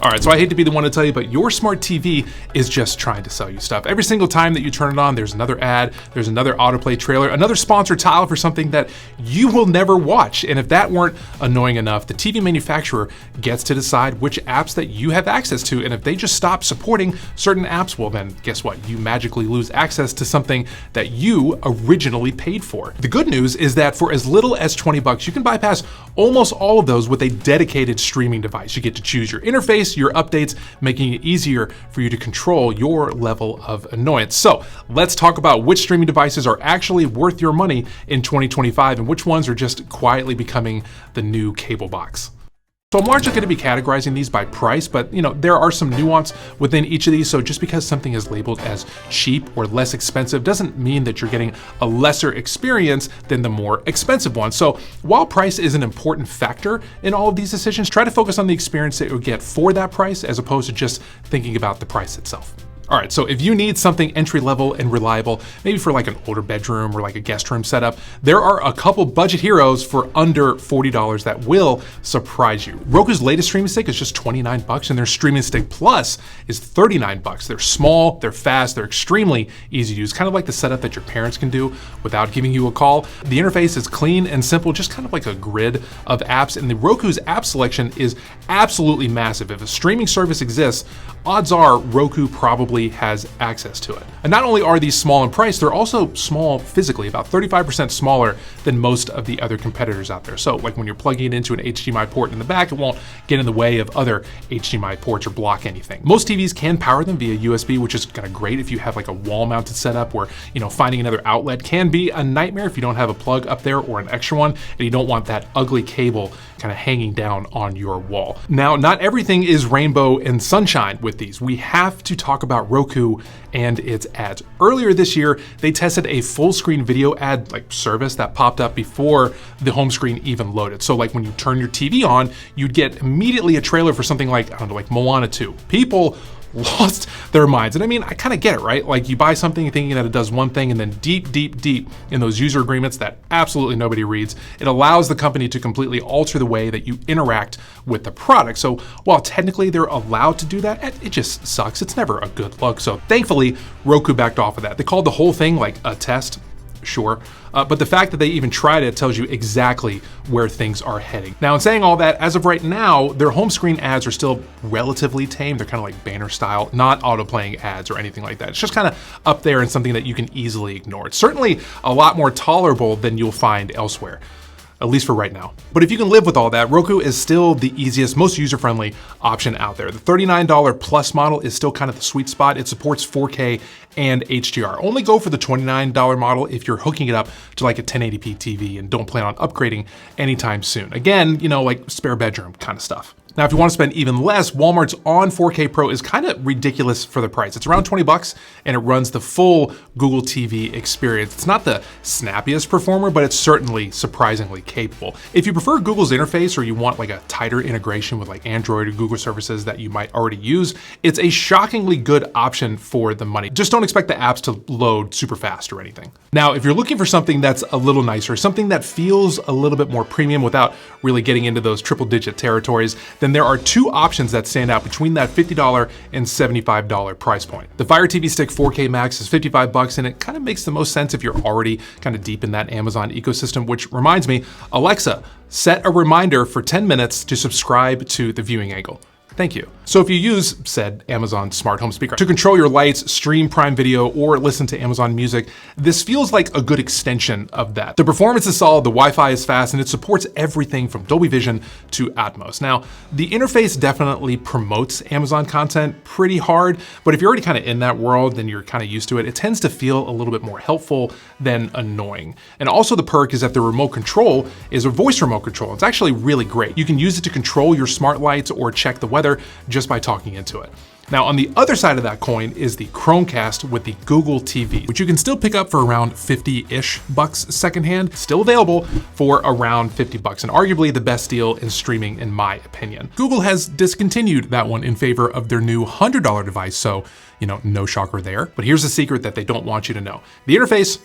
All right, so I hate to be the one to tell you, but your smart TV is just trying to sell you stuff. Every single time that you turn it on, there's another ad, there's another autoplay trailer, another sponsored tile for something that you will never watch. And if that weren't annoying enough, the TV manufacturer gets to decide which apps that you have access to. And if they just stop supporting certain apps, well then guess what? You magically lose access to something that you originally paid for. The good news is that for as little as 20 bucks, you can bypass almost all of those with a dedicated streaming device. You get to choose your interface, your updates, making it easier for you to control your level of annoyance. So let's talk about which streaming devices are actually worth your money in 2025 and which ones are just quietly becoming the new cable box. So I'm largely going to be categorizing these by price, but there are some nuance within each of these. So just because something is labeled as cheap or less expensive doesn't mean that you're getting a lesser experience than the more expensive one. So while price is an important factor in all of these decisions, try to focus on the experience that you'll get for that price as opposed to just thinking about the price itself. All right, so if you need something entry level and reliable, maybe for like an older bedroom or like a guest room setup, there are a couple budget heroes for under $40 that will surprise you. Roku's latest streaming stick is just 29 bucks and their streaming stick plus is 39 bucks. They're small, they're fast, they're extremely easy to use, kind of like the setup that your parents can do without giving you a call. The interface is clean and simple, just kind of like a grid of apps, and the Roku's app selection is absolutely massive. If a streaming service exists, odds are Roku probably has access to it. And not only are these small in price, they're also small physically, about 35% smaller than most of the other competitors out there. So like when you're plugging it into an HDMI port in the back, it won't get in the way of other HDMI ports or block anything. Most TVs can power them via USB, which is kind of great if you have like a wall mounted setup where, finding another outlet can be a nightmare if you don't have a plug up there or an extra one, and you don't want that ugly cable kind of hanging down on your wall. Now, not everything is rainbow and sunshine with these. We have to talk about Roku and its ads. Earlier this year, they tested a full screen video ad service that popped up before the home screen even loaded. So like when you turn your TV on, you'd get immediately a trailer for something like, like Moana 2. People lost their minds. And I mean, I kind of get it, right? Like you buy something thinking that it does one thing, and then deep in those user agreements that absolutely nobody reads, it allows the company to completely alter the way that you interact with the product. So while technically they're allowed to do that, it just sucks. It's never a good look. So thankfully, Roku backed off of that. They called the whole thing like a test. Sure. But the fact that they even tried it tells you exactly where things are heading. Now, in saying all that, as of right now, their home screen ads are still relatively tame. They're kind of like banner style, not auto-playing ads or anything like that. It's just kind of up there and something that you can easily ignore. It's certainly a lot more tolerable than you'll find elsewhere, at least for right now. But if you can live with all that, Roku is still the easiest, most user-friendly option out there. The $39 plus model is still kind of the sweet spot. It supports 4K and HDR. Only go for the $29 model if you're hooking it up to like a 1080p TV and don't plan on upgrading anytime soon. Again, like spare bedroom kind of stuff. Now, if you want to spend even less, Walmart's On 4K Pro is kind of ridiculous for the price. It's around 20 bucks and it runs the full Google TV experience. It's not the snappiest performer, but it's certainly surprisingly capable. If you prefer Google's interface or you want like a tighter integration with like Android or Google services that you might already use, it's a shockingly good option for the money. Just don't expect the apps to load super fast or anything. Now, if you're looking for something that's a little nicer, something that feels a little bit more premium without really getting into those triple-digit territories, then there are two options that stand out between that $50 and $75 price point. The Fire TV Stick 4K Max is 55 bucks, and it kind of makes the most sense if you're already kind of deep in that Amazon ecosystem, which reminds me, Alexa, set a reminder for 10 minutes to subscribe to The Viewing Angle. Thank you. So if you use said Amazon smart home speaker to control your lights, stream Prime Video, or listen to Amazon Music, this feels like a good extension of that. The performance is solid, the Wi-Fi is fast, and it supports everything from Dolby Vision to Atmos. Now, the interface definitely promotes Amazon content pretty hard, but if you're already kind of in that world, then you're kind of used to it, it tends to feel a little bit more helpful than annoying. And also the perk is that the remote control is a voice remote control. It's actually really great. You can use it to control your smart lights or check the weather just by talking into it. Now, on the other side of that coin is the Chromecast with the Google TV, which you can still pick up for around 50-ish bucks secondhand, still available for around 50 bucks, and arguably the best deal in streaming in my opinion. Google has discontinued that one in favor of their new $100 device, so, no shocker there. But here's the secret that they don't want you to know. The interface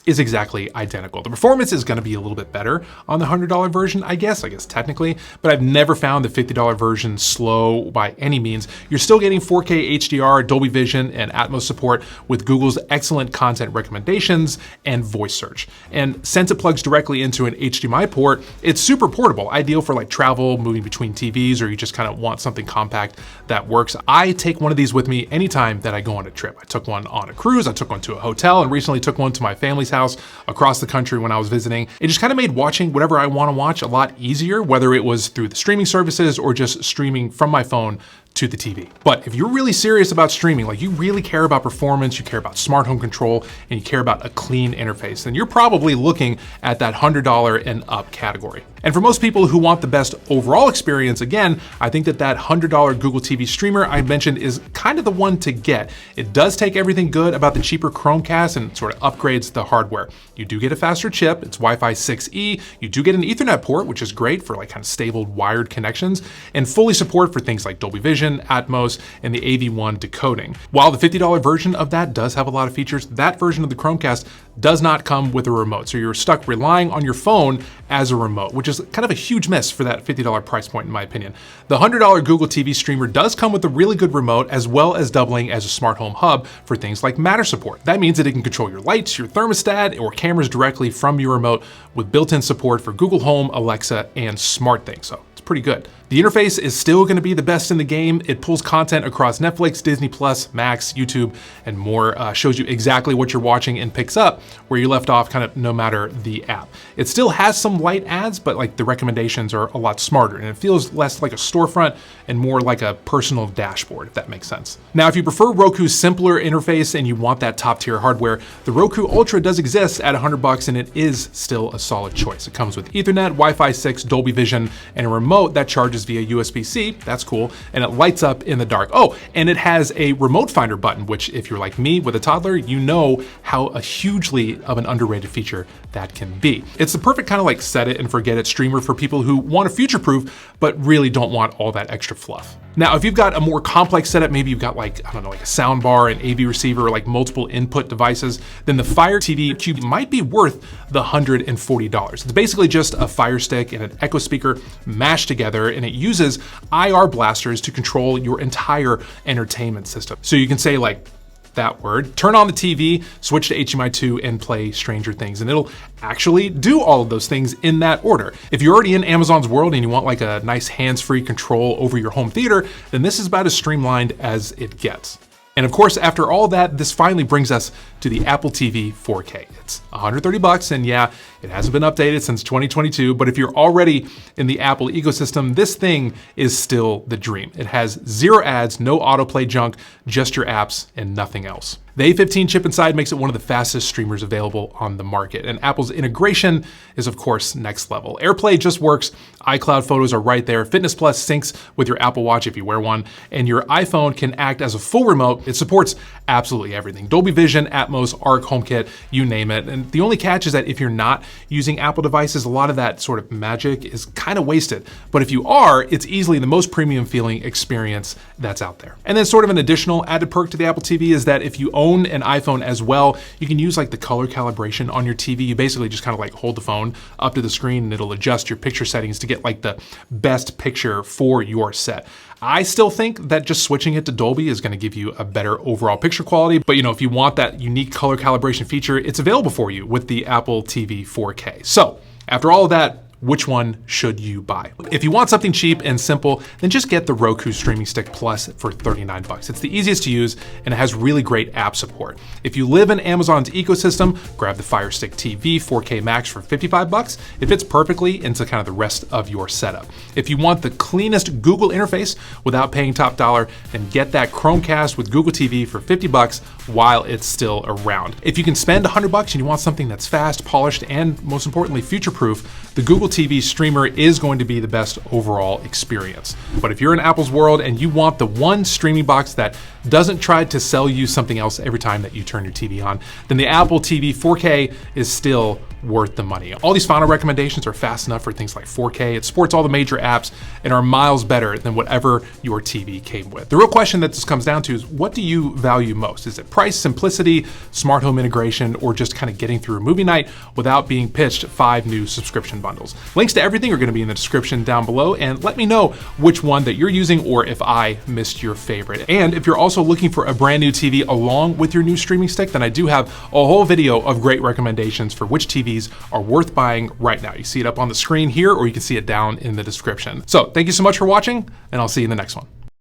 is exactly identical. The performance is gonna be a little bit better on the $100 version, I guess technically, but I've never found the $50 version slow by any means. You're still getting 4K HDR, Dolby Vision, and Atmos support with Google's excellent content recommendations and voice search. And since it plugs directly into an HDMI port, it's super portable, ideal for like travel, moving between TVs, or you just kind of want something compact that works. I take one of these with me anytime that I go on a trip. I took one on a cruise, I took one to a hotel, and recently took one to my family's house across the country when I was visiting. It just kind of made watching whatever I want to watch a lot easier, whether it was through the streaming services or just streaming from my phone to the TV. But if you're really serious about streaming, like you really care about performance, you care about smart home control, and you care about a clean interface, then you're probably looking at that $100 and up category. And for most people who want the best overall experience, again, I think that $100 Google TV streamer I mentioned is kind of the one to get. It does take everything good about the cheaper Chromecast and sort of upgrades the hardware. You do get a faster chip, it's Wi-Fi 6E, you do get an Ethernet port, which is great for like kind of stable wired connections, and fully support for things like Dolby Vision, Atmos, and the AV1 decoding. While the $50 version of that does have a lot of features, that version of the Chromecast does not come with a remote, so you're stuck relying on your phone as a remote, which is kind of a huge miss for that $50 price point in my opinion. The $100 Google TV streamer does come with a really good remote, as well as doubling as a smart home hub for things like Matter support. That means that it can control your lights, your thermostat, or cameras directly from your remote with built-in support for Google Home, Alexa, and SmartThings. So it's pretty good. The interface is still going to be the best in the game. It pulls content across Netflix, Disney+, Max, YouTube, and more, shows you exactly what you're watching, and picks up where you left off kind of no matter the app. It still has some light ads, but like the recommendations are a lot smarter, and it feels less like a storefront and more like a personal dashboard, if that makes sense. Now, if you prefer Roku's simpler interface and you want that top tier hardware, the Roku Ultra does exist at $100, and it is still a solid choice. It comes with Ethernet, Wi-Fi 6, Dolby Vision, and a remote that charges via USB-C, that's cool, and it lights up in the dark. Oh, and it has a remote finder button, which if you're like me with a toddler, you know how a hugely of an underrated feature that can be. It's the perfect kind of like set it and forget it streamer for people who want to future-proof, but really don't want all that extra fluff. Now, if you've got a more complex setup, maybe you've got like, I don't know, like a sound bar, an AV receiver, or like multiple input devices, then the Fire TV Cube might be worth the $140. It's basically just a Fire Stick and an Echo speaker mashed together, and it uses IR blasters to control your entire entertainment system. So you can say like, that word, turn on the TV, switch to HDMI 2, and play Stranger Things, and it'll actually do all of those things in that order. If you're already in Amazon's world and you want like a nice hands-free control over your home theater, then this is about as streamlined as it gets. And of course, after all that, this finally brings us to the Apple TV 4K. It's $130, and yeah, it hasn't been updated since 2022, but if you're already in the Apple ecosystem, this thing is still the dream. It has 0 ads, no autoplay junk, just your apps and nothing else. The A15 chip inside makes it one of the fastest streamers available on the market, and Apple's integration is of course next level. AirPlay just works, iCloud photos are right there, Fitness Plus syncs with your Apple Watch if you wear one, and your iPhone can act as a full remote. It supports absolutely everything. Dolby Vision, Atmos, Arc, HomeKit, you name it. And the only catch is that if you're not using Apple devices, a lot of that sort of magic is kind of wasted. But if you are, it's easily the most premium feeling experience that's out there. And then sort of an additional added perk to the Apple TV is that if you own an iPhone as well, you can use like the color calibration on your TV. You basically just kind of like hold the phone up to the screen and it'll adjust your picture settings to get like the best picture for your set. I still think that just switching it to Dolby is going to give you a better overall picture quality, but you know, if you want that unique color calibration feature, it's available for you with the Apple TV 4K. So after all of that, which one should you buy? If you want something cheap and simple, then just get the Roku Streaming Stick Plus for $39. It's the easiest to use and it has really great app support. If you live in Amazon's ecosystem, grab the Fire Stick TV 4K Max for $55. It fits perfectly into kind of the rest of your setup. If you want the cleanest Google interface without paying top dollar, then get that Chromecast with Google TV for $50 while it's still around. If you can spend $100 and you want something that's fast, polished, and most importantly, future-proof, the Google TV streamer is going to be the best overall experience. But if you're in Apple's world and you want the one streaming box that doesn't try to sell you something else every time that you turn your TV on, then the Apple TV 4K is still worth the money. All these final recommendations are fast enough for things like 4K. It supports all the major apps and are miles better than whatever your TV came with. The real question that this comes down to is, what do you value most? Is it price, simplicity, smart home integration, or just kind of getting through a movie night without being pitched 5 new subscription bundles? Links to everything are going to be in the description down below, and let me know which one that you're using or if I missed your favorite. And if you're also looking for a brand new TV along with your new streaming stick, then I do have a whole video of great recommendations for which TVs are worth buying right now. You see it up on the screen here, or you can see it down in the description. So thank you so much for watching, and I'll see you in the next one.